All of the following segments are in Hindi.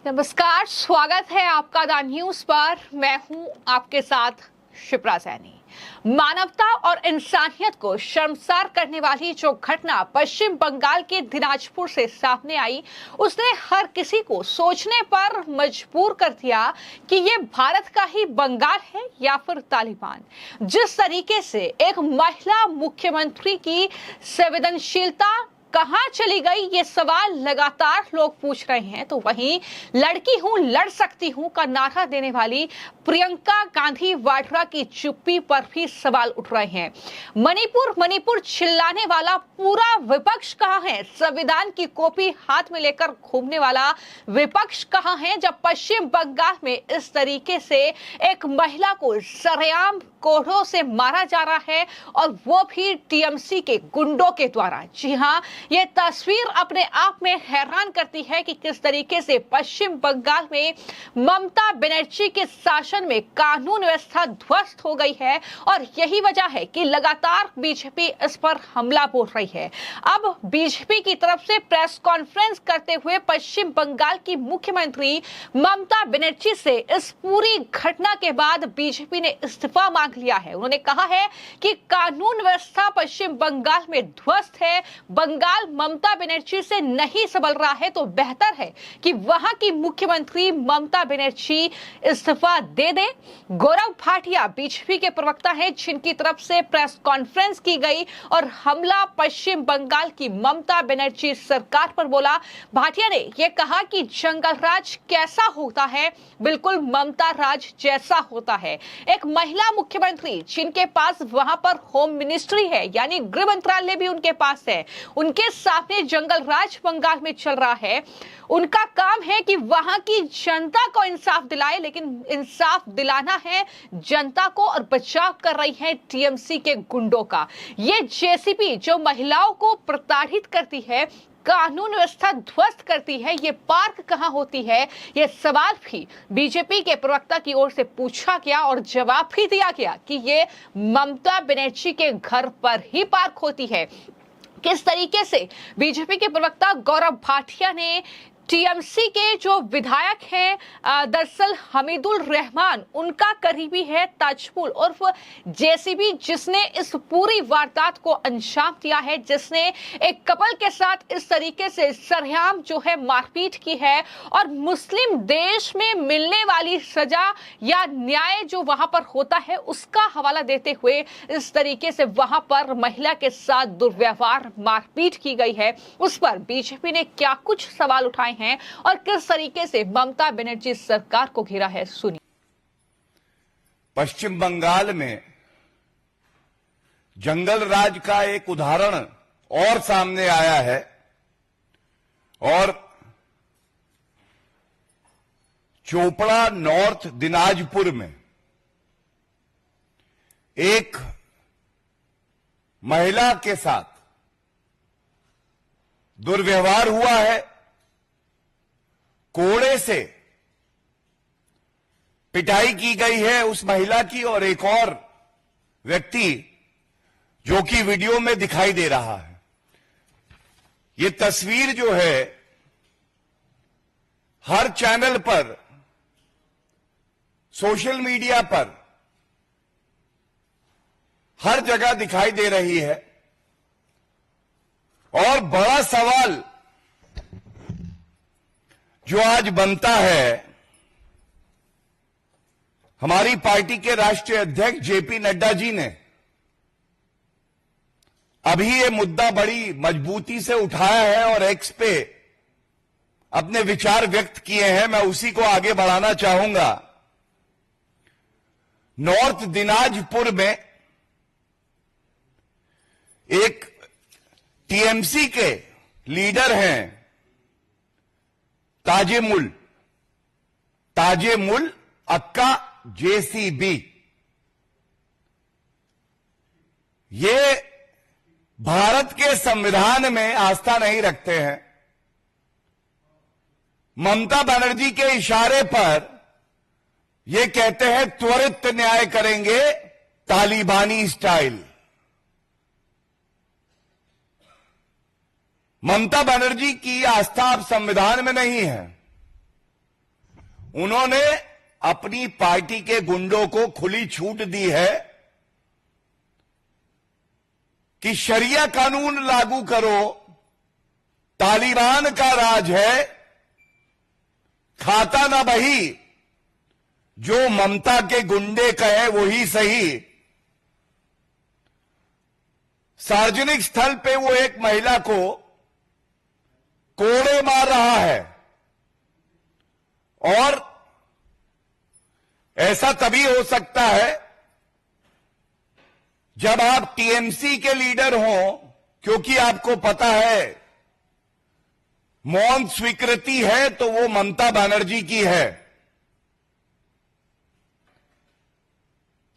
नमस्कार, स्वागत है आपका द न्यूज पर। मैं हूं आपके साथ शिप्रा सैनी। मानवता और इंसानियत को शर्मसार करने वाली जो घटना पश्चिम बंगाल के दिनाजपुर से सामने आई, उसने हर किसी को सोचने पर मजबूर कर दिया कि ये भारत का ही बंगाल है या फिर तालिबान। जिस तरीके से एक महिला मुख्यमंत्री की संवेदनशीलता कहां चली गई, ये सवाल लगातार लोग पूछ रहे हैं। तो वहीं लड़की हूं, लड़ सकती हूं का नारा देने वाली प्रियंका गांधी वाड्रा की चुप्पी पर भी सवाल उठ रहे हैं। मणिपुर चिल्लाने वाला पूरा विपक्ष कहां है? संविधान की कॉपी हाथ में लेकर घूमने वाला विपक्ष कहां है, जब पश्चिम बंगाल में इस तरीके से एक महिला को सरेआम कोड़ों से मारा जा रहा है, और वो भी टीएमसी के गुंडों के द्वारा। जी हां, ये तस्वीर अपने आप में हैरान करती है कि किस तरीके से पश्चिम बंगाल में ममता बनर्जी के शासन में कानून व्यवस्था ध्वस्त हो गई है, और यही वजह है कि लगातार बीजेपी इस पर हमला बोल रही है। अब बीजेपी की तरफ से प्रेस कॉन्फ्रेंस करते हुए पश्चिम बंगाल की मुख्यमंत्री ममता बनर्जी से इस पूरी घटना के बाद बीजेपी ने इस्तीफा मांग लिया है। उन्होंने कहा है कि कानून व्यवस्था पश्चिम बंगाल में ध्वस्त है, बंगाल ममता बनर्जी से नहीं संभल रहा है, तो बेहतर है कि वहां की मुख्यमंत्री ममता बनर्जी इस्तीफा दे दे। गौरव भाटिया बीजेपी के प्रवक्ता हैं, जिनकी तरफ से प्रेस कॉन्फ्रेंस की गई और हमला पश्चिम बंगाल की ममता बनर्जी सरकार पर बोला। भाटिया ने यह कहा कि जंगल राज कैसा होता है, बिल्कुल ममता राज जैसा होता है। एक महिला मुख्यमंत्री जिनके पास वहां पर होम मिनिस्ट्री है, यानी गृह मंत्रालय भी उनके पास है, उनके सामने जंगल राज बंगाल में चल रहा है। उनका काम है कि वहां की जनता को इंसाफ दिलाए, लेकिन इंसाफ दिलाना है जनता को, और बचाव कर रही है टीएमसी के गुंडों का। ये जेसीबी जो महिलाओं को प्रताड़ित करती है, कानून व्यवस्था ध्वस्त करती है, ये पार्क कहां होती है, ये सवाल भी बीजेपी के प्रवक्ता की ओर से पूछा गया, और जवाब भी दिया गया कि ये ममता बनर्जी के घर पर ही पार्क होती है। किस तरीके से बीजेपी के प्रवक्ता गौरव भाटिया ने टीएमसी के जो विधायक हैं, दरअसल हमीदुल रहमान उनका करीबी है ताजपुर उर्फ जेसीबी, जिसने इस पूरी वारदात को अंजाम दिया है, जिसने एक कपल के साथ इस तरीके से सरेआम जो है मारपीट की है, और मुस्लिम देश में मिलने वाली सजा या न्याय जो वहां पर होता है उसका हवाला देते हुए इस तरीके से वहां पर महिला के साथ दुर्व्यवहार मारपीट की गई है। उस पर बीजेपी ने क्या कुछ सवाल उठाए हैं और किस तरीके से ममता बनर्जी सरकार को घेरा है, सुनिए। पश्चिम बंगाल में जंगल राज का एक उदाहरण और सामने आया है, और चोपड़ा नॉर्थ दिनाजपुर में एक महिला के साथ दुर्व्यवहार हुआ है, कोड़े से पिटाई की गई है उस महिला की, और एक और व्यक्ति जो कि वीडियो में दिखाई दे रहा है। ये तस्वीर जो है हर चैनल पर, सोशल मीडिया पर, हर जगह दिखाई दे रही है, और बड़ा सवाल जो आज बनता है, हमारी पार्टी के राष्ट्रीय अध्यक्ष जेपी नड्डा जी ने अभी ये मुद्दा बड़ी मजबूती से उठाया है और एक्स पे अपने विचार व्यक्त किए हैं। मैं उसी को आगे बढ़ाना चाहूंगा। नॉर्थ दिनाजपुर में एक टीएमसी के लीडर हैं ताजेमुल अक्का जेसीबी। ये भारत के संविधान में आस्था नहीं रखते हैं। ममता बनर्जी के इशारे पर ये कहते हैं त्वरित न्याय करेंगे तालिबानी स्टाइल। ममता बनर्जी की आस्था अब संविधान में नहीं है। उन्होंने अपनी पार्टी के गुंडों को खुली छूट दी है कि शरिया कानून लागू करो, तालिबान का राज है, खाता ना बही, जो ममता के गुंडे कहे वही सही। सार्वजनिक स्थल पे वो एक महिला को कोड़े मार रहा है, और ऐसा तभी हो सकता है जब आप टीएमसी के लीडर हों, क्योंकि आपको पता है मौन स्वीकृति है तो वो ममता बनर्जी की है।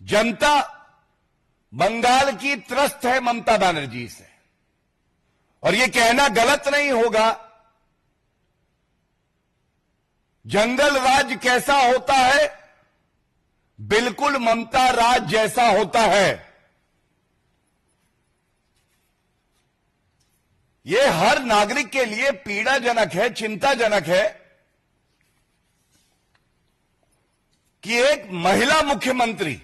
जनता बंगाल की त्रस्त है ममता बनर्जी से, और ये कहना गलत नहीं होगा। जंगल राज कैसा होता है? बिल्कुल ममता राज जैसा होता है। ये हर नागरिक के लिए पीड़ाजनक है, चिंताजनक है कि एक महिला मुख्यमंत्री,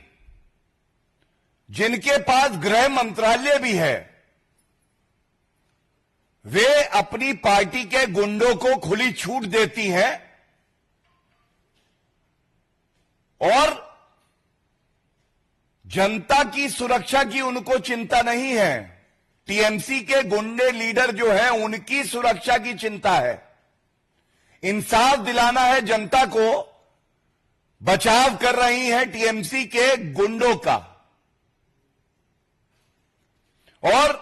जिनके पास गृह मंत्रालय भी है, वे अपनी पार्टी के गुंडों को खुली छूट देती हैं और जनता की सुरक्षा की उनको चिंता नहीं है। टीएमसी के गुंडे लीडर जो हैं, उनकी सुरक्षा की चिंता है। इंसाफ दिलाना है जनता को, बचाव कर रही है टीएमसी के गुंडों का। और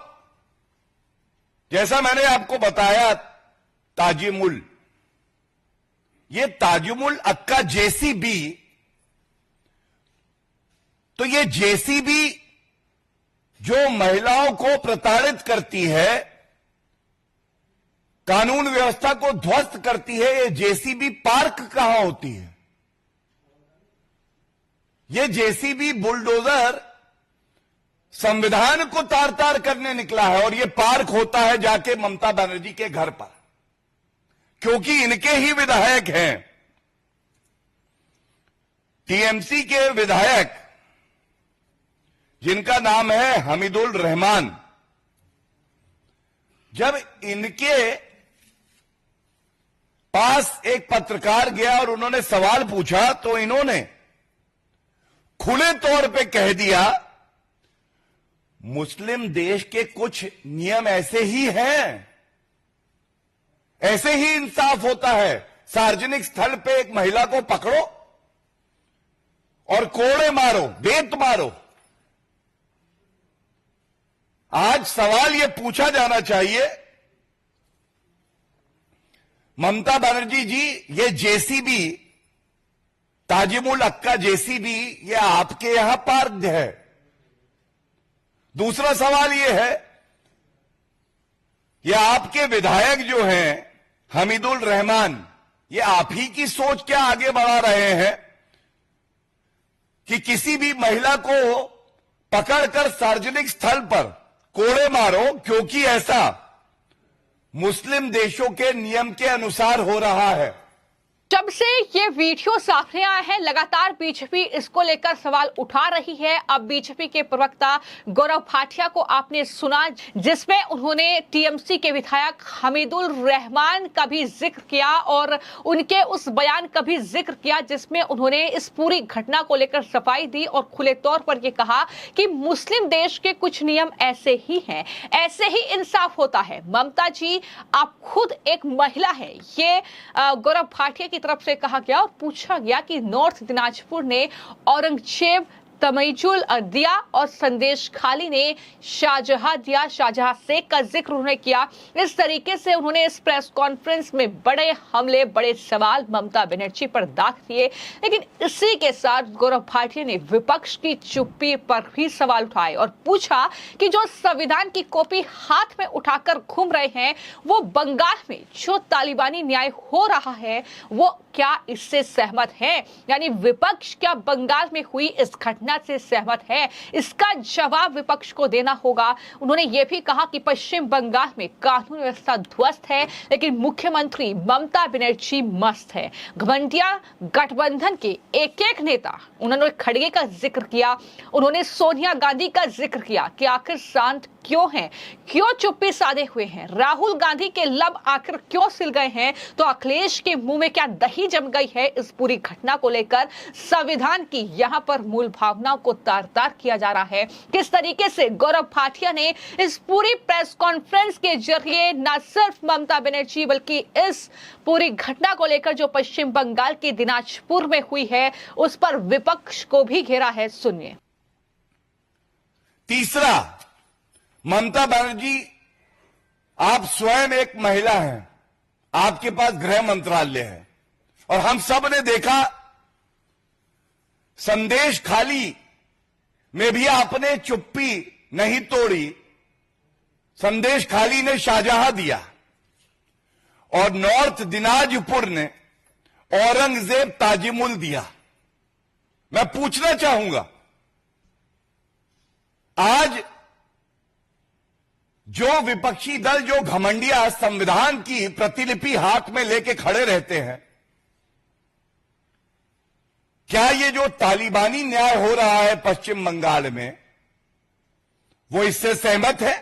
जैसा मैंने आपको बताया, ताजिमुल, ये ताजिमुल अक्का जेसीबी, तो ये जेसीबी जो महिलाओं को प्रताड़ित करती है, कानून व्यवस्था को ध्वस्त करती है, ये जेसीबी पार्क कहां होती है? ये जेसीबी बुलडोजर संविधान को तार तार करने निकला है, और ये पार्क होता है जाके ममता बनर्जी के घर पर, क्योंकि इनके ही विधायक हैं। टीएमसी के विधायक जिनका नाम है हमीदुल रहमान, जब इनके पास एक पत्रकार गया और उन्होंने सवाल पूछा, तो इन्होंने खुले तौर पे कह दिया, मुस्लिम देश के कुछ नियम ऐसे ही हैं, ऐसे ही इंसाफ होता है। सार्वजनिक स्थल पे एक महिला को पकड़ो और कोड़े मारो, बेत मारो। आज सवाल यह पूछा जाना चाहिए, ममता बनर्जी जी, ये जेसीबी, ताजिमुल अक्का जेसीबी, ये आपके यहां पार्क है। दूसरा सवाल यह है, ये आपके विधायक जो हैं हमीदुल रहमान, ये आप ही की सोच क्या आगे बढ़ा रहे हैं कि किसी भी महिला को पकड़कर सार्वजनिक स्थल पर कोड़े मारो, क्योंकि ऐसा मुस्लिम देशों के नियम के अनुसार हो रहा है। जब से ये वीडियो सामने आया है, लगातार बीजेपी इसको लेकर सवाल उठा रही है। अब बीजेपी के प्रवक्ता गौरव भाटिया को आपने सुना, जिसमें उन्होंने टीएमसी के विधायक हमीदुल रहमान का भी जिक्र किया और उनके उस बयान का भी जिक्र किया, जिसमें उन्होंने इस पूरी घटना को लेकर सफाई दी और खुले तौर पर यह कहा कि मुस्लिम देश के कुछ नियम ऐसे ही हैं, ऐसे ही इंसाफ होता है। ममता जी, आप खुद एक महिला है, ये गौरव भाटिया की तरफ से कहा गया और पूछा गया कि नॉर्थ दिनाजपुर ने औरंगजेब तमैजुल दिया और संदेश खाली ने शाहजहां दिया, शाहजहां शेख का जिक्र उन्होंने किया। इस तरीके से उन्होंने इस प्रेस कॉन्फ्रेंस में बड़े हमले, बड़े सवाल ममता बनर्जी पर दाग दिए। लेकिन इसी के साथ गौरव भाटिया ने विपक्ष की चुप्पी पर भी सवाल उठाए और पूछा कि जो संविधान की कॉपी हाथ में उठाकर घूम रहे हैं, वो बंगाल में जो तालिबानी न्याय हो रहा है, वो क्या इससे सहमत है? यानी विपक्ष क्या बंगाल में हुई इस घटना घटना से सहमत है, इसका जवाब विपक्ष को देना होगा। उन्होंने यह भी कहा कि पश्चिम बंगाल में कानून व्यवस्था ध्वस्त है, लेकिन मुख्यमंत्री ममता बनर्जी मस्त है। घमंडिया गठबंधन के एक नेता, उन्होंने खड़गे का जिक्र किया, उन्होंने सोनिया गांधी का जिक्र किया कि आखिर शांत क्यों हैं, क्यों चुप्पी साधे हुए हैं, राहुल गांधी के लब आखिर क्यों सिल गए हैं, तो अखिलेश के मुंह में क्या दही जम गई है। इस पूरी घटना को लेकर संविधान की यहां पर मूल भावनाओं को तार-तार किया जा रहा है। किस तरीके से गौरव भाटिया ने इस पूरी प्रेस कॉन्फ्रेंस के जरिए न सिर्फ ममता बनर्जी बल्कि इस पूरी घटना को लेकर जो पश्चिम बंगाल के दिनाजपुर में हुई है उस पर विपक्ष को भी घेरा है। सुनिए। तीसरा, ममता बनर्जी, आप स्वयं एक महिला हैं, आपके पास गृह मंत्रालय है और हम सब ने देखा संदेश खाली में भी आपने चुप्पी नहीं तोड़ी। संदेश खाली ने शाहजहां दिया और नॉर्थ दिनाजपुर ने औरंगजेब ताजिमुल दिया। मैं पूछना चाहूंगा, आज जो विपक्षी दल, जो घमंडिया संविधान की प्रतिलिपि हाथ में लेके खड़े रहते हैं, क्या ये जो तालिबानी न्याय हो रहा है पश्चिम बंगाल में, वो इससे सहमत है?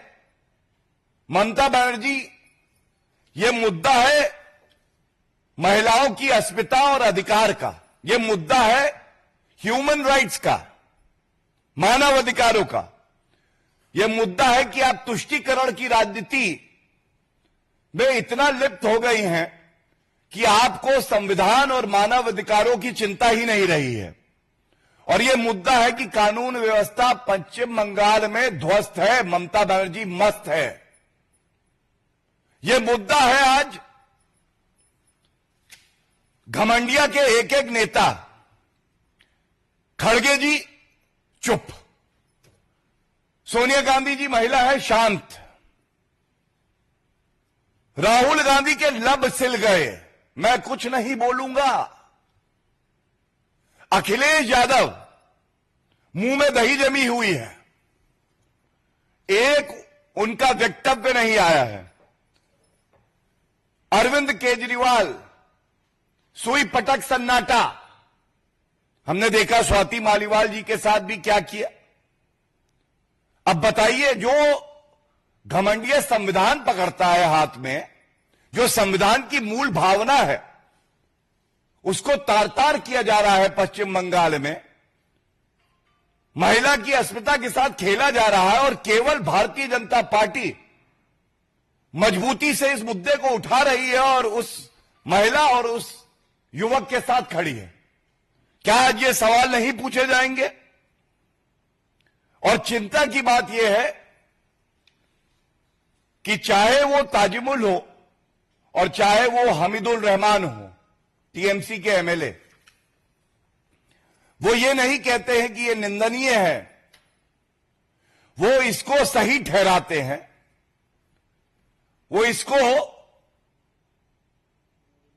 ममता बनर्जी, ये मुद्दा है महिलाओं की अस्मिता और अधिकार का, ये मुद्दा है ह्यूमन राइट्स का, मानव अधिकारों का। यह मुद्दा है कि आप तुष्टीकरण की राजनीति में इतना लिप्त हो गई हैं कि आपको संविधान और मानव अधिकारों की चिंता ही नहीं रही है। और यह मुद्दा है कि कानून व्यवस्था पश्चिम बंगाल में ध्वस्त है, ममता बनर्जी मस्त है। यह मुद्दा है आज घमंडिया के एक नेता। खड़गे जी चुप, सोनिया गांधी जी महिला है शांत, राहुल गांधी के लब सिल गए, मैं कुछ नहीं बोलूंगा, अखिलेश यादव मुंह में दही जमी हुई है, एक उनका वक्तव्य नहीं आया है। अरविंद केजरीवाल सुई पटक सन्नाटा, हमने देखा स्वाति मालीवाल जी के साथ भी क्या किया। अब बताइए, जो घमंडिया संविधान पकड़ता है हाथ में, जो संविधान की मूल भावना है, उसको तार-तार किया जा रहा है पश्चिम बंगाल में, महिला की अस्मिता के साथ खेला जा रहा है और केवल भारतीय जनता पार्टी मजबूती से इस मुद्दे को उठा रही है और उस महिला और उस युवक के साथ खड़ी है। क्या आज ये सवाल नहीं पूछे जाएंगे? और चिंता की बात यह है कि चाहे वो ताजिमुल हो और चाहे वो हमीदुल रहमान हो, टीएमसी के एमएलए, वो ये नहीं कहते हैं कि ये निंदनीय है, वो इसको सही ठहराते हैं, वो इसको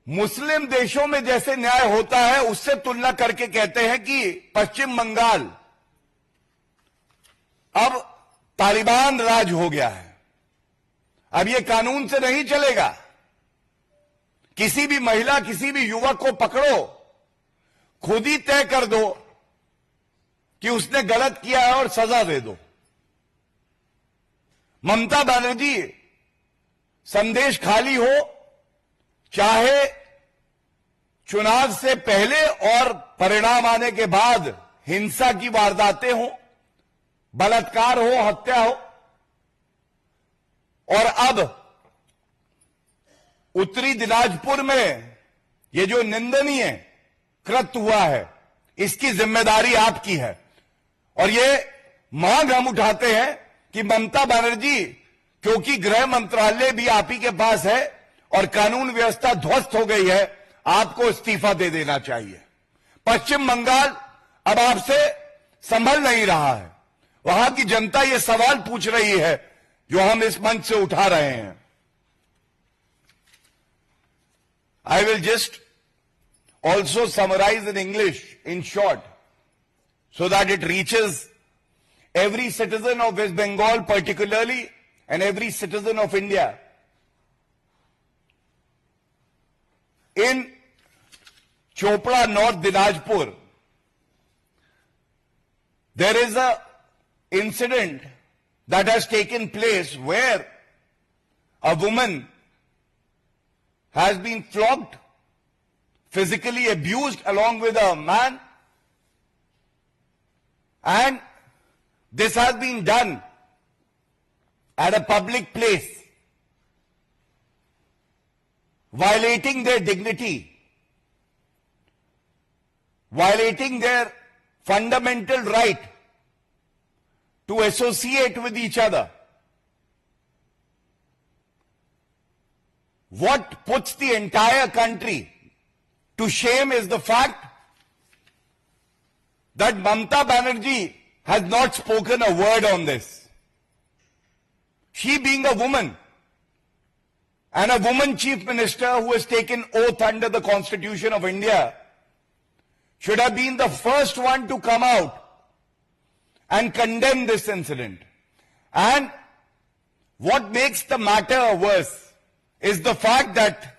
मुस्लिम देशों में जैसे न्याय होता है उससे तुलना करके कहते हैं कि पश्चिम बंगाल अब तालिबान राज हो गया है, अब ये कानून से नहीं चलेगा। किसी भी महिला, किसी भी युवक को पकड़ो, खुद ही तय कर दो कि उसने गलत किया है और सजा दे दो। ममता बनर्जी, संदेश खाली हो, चाहे चुनाव से पहले और परिणाम आने के बाद हिंसा की वारदातें हो, बलात्कार हो, हत्या हो, और अब उत्तरी दिनाजपुर में ये जो निंदनीय कृत्य हुआ है, इसकी जिम्मेदारी आपकी है। और ये मांग हम उठाते हैं कि ममता बनर्जी, क्योंकि गृह मंत्रालय भी आप ही के पास है और कानून व्यवस्था ध्वस्त हो गई है, आपको इस्तीफा दे देना चाहिए। पश्चिम बंगाल अब आपसे संभल नहीं रहा है। वहां की जनता ये सवाल पूछ रही है जो हम इस मंच से उठा रहे हैं। I will just also summarise in English in short so that it reaches every citizen of West Bengal particularly and every citizen of India. In Chopra, North Dinajpur, there is a incident that has taken place where a woman has been flogged, physically abused along with a man, and this has been done at a public place, violating their dignity, violating their fundamental right to associate with each other. What puts the entire country to shame is the fact that Mamata Banerjee has not spoken a word on this. She being a woman, and a woman chief minister who has taken oath under the Constitution of India, should have been the first one to come out and condemn this incident. And what makes the matter worse is the fact that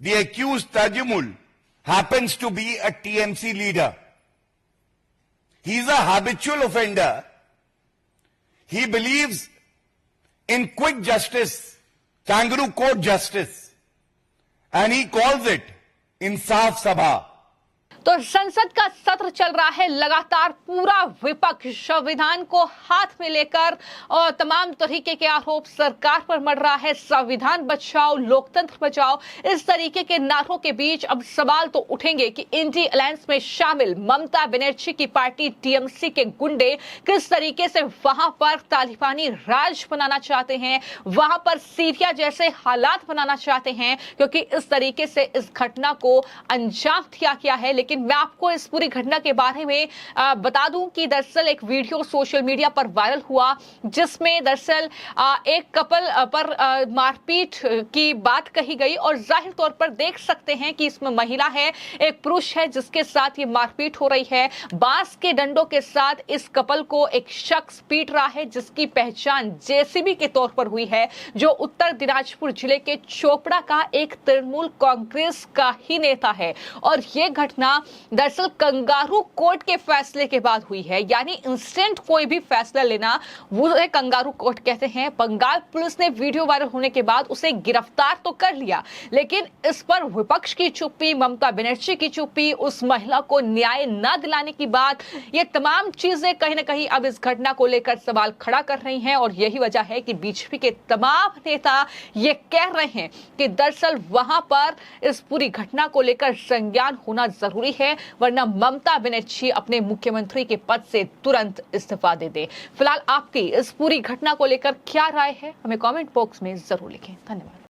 the accused Tajimul happens to be a TMC leader. He's a habitual offender. He believes in quick justice, kangaroo court justice, and he calls it Insaf Sabha. तो संसद का सत्र चल रहा है लगातार, पूरा विपक्ष संविधान को हाथ में लेकर और तमाम तरीके के आरोप सरकार पर मढ़ रहा है। संविधान बचाओ, लोकतंत्र बचाओ, इस तरीके के नारों के बीच अब सवाल तो उठेंगे कि इंडी अलायंस में शामिल ममता बनर्जी की पार्टी टीएमसी के गुंडे किस तरीके से वहां पर तालिबानी राज बनाना चाहते हैं, वहां पर सीरिया जैसे हालात बनाना चाहते हैं, क्योंकि इस तरीके से इस घटना को अंजाम दिया गया है। लेकिन मैं आपको इस पूरी घटना के बारे में बता दूं कि दरअसल एक वीडियो सोशल मीडिया पर वायरल हुआ, जिसमें दरअसल एक कपल पर मारपीट की बात कही गई और जाहिर तौर पर देख सकते हैं कि इसमें महिला है, एक पुरुष है जिसके साथ ये मारपीट हो रही है। बांस के डंडों के साथ इस कपल को एक शख्स पीट रहा है, जिसकी पहचान जेसीबी के तौर पर हुई है, जो उत्तर दिनाजपुर जिले के चोपड़ा का एक तृणमूल कांग्रेस का ही नेता है। और यह घटना दरअसल कंगारू कोर्ट के फैसले के बाद हुई है, यानी इंस्टेंट कोई भी फैसला लेना वो कंगारू कोर्ट कहते हैं। बंगाल पुलिस ने वीडियो वायरल होने के बाद उसे गिरफ्तार तो कर लिया, लेकिन इस पर विपक्ष की चुप्पी, ममता बनर्जी की चुप्पी, उस महिला को न्याय न दिलाने की बात, ये तमाम चीजें कहीं ना कहीं अब इस घटना को लेकर सवाल खड़ा कर रही हैं। और यही वजह है कि बीजेपी के तमाम नेता ये कह रहे हैं कि दरअसल वहां पर इस पूरी घटना को लेकर संज्ञान होना जरूरी है, वरना ममता बनर्जी अपने मुख्यमंत्री के पद से तुरंत इस्तीफा दे दे। फिलहाल आपकी इस पूरी घटना को लेकर क्या राय है, हमें कमेंट बॉक्स में जरूर लिखें। धन्यवाद।